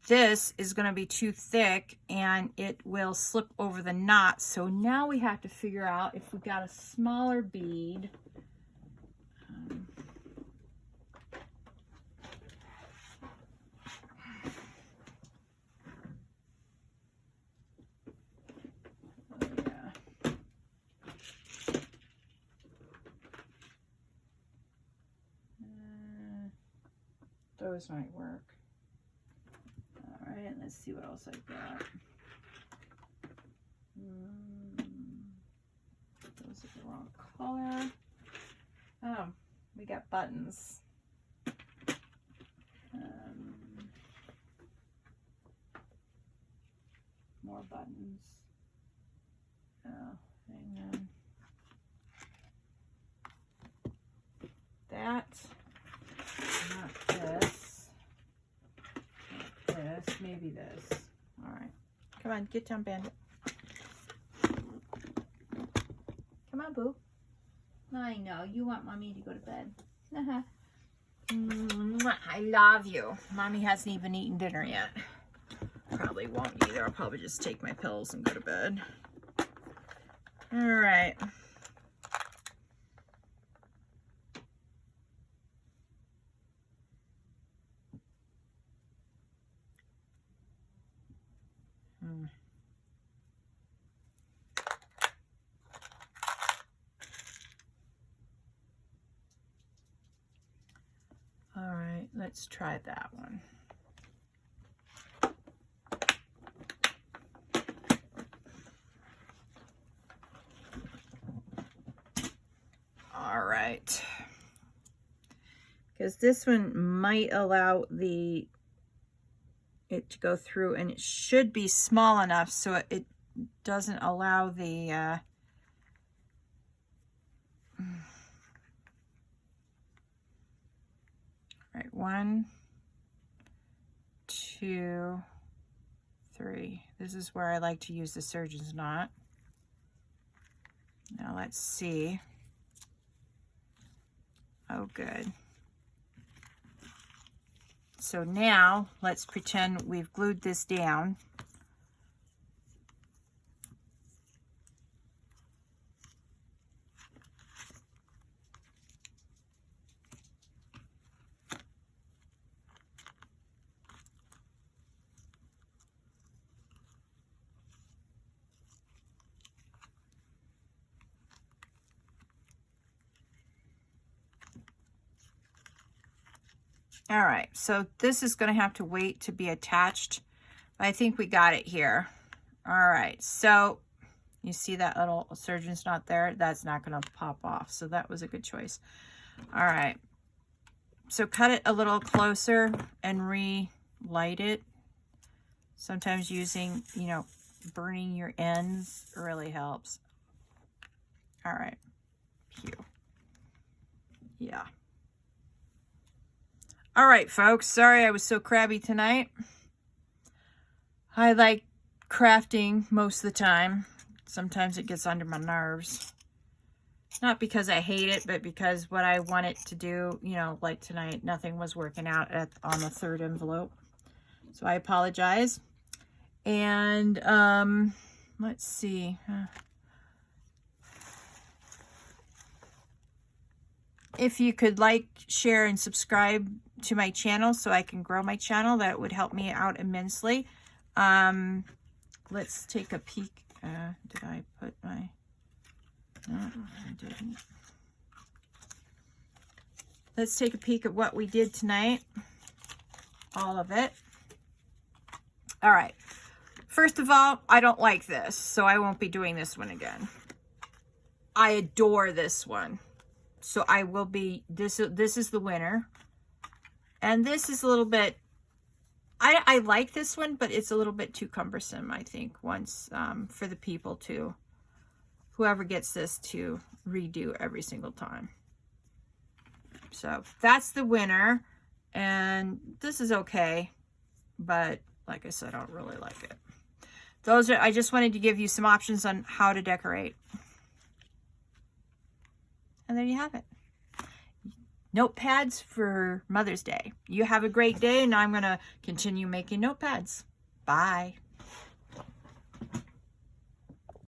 This is going to be too thick and it will slip over the knot. So now we have to figure out if we got a smaller bead. Those might work. All right, let's see what else I've got. Those are the wrong color. Oh, we got buttons. More buttons. Oh, hang on. That. Not this. Not this. Maybe this. All right. Come on, get down, Bandit. Come on, Boo. I know. You want Mommy to go to bed. I love you. Mommy hasn't even eaten dinner yet. Probably won't either. I'll probably just take my pills and go to bed. All right. All right, let's try that one. All right, because this one might allow it to go through, and it should be small enough so it doesn't allow the right, 1, 2, 3. This is where I like to use the surgeon's knot. Now let's see. Oh, good. So now let's pretend we've glued this down. All right, so this is going to have to wait to be attached. I think we got it here. All right, so you see that little surgeon's knot there? That's not going to pop off, so that was a good choice. All right, so cut it a little closer and relight it. Sometimes using, burning your ends really helps. All right, phew. Yeah. All right, folks, sorry I was so crabby tonight. I like crafting most of the time. Sometimes it gets under my nerves. Not because I hate it, but because what I want it to do, like tonight, nothing was working out on the third envelope. So I apologize. And let's see. If you could like, share, and subscribe to my channel so I can grow my channel, that would help me out immensely. Let's take a peek. Did I put my... No, I didn't. Let's take a peek at what we did tonight. All of it. All right. First of all, I don't like this, so I won't be doing this one again. I adore this one. So I will be, this is the winner. And this is a little bit, I like this one, but it's a little bit too cumbersome, I think, once for the people to, whoever gets this, to redo every single time. So that's the winner. And this is okay, but like I said, I don't really like it. I just wanted to give you some options on how to decorate. And there you have it. notepads for Mother's Day. You have a great day, and I'm going to continue making notepads. Bye.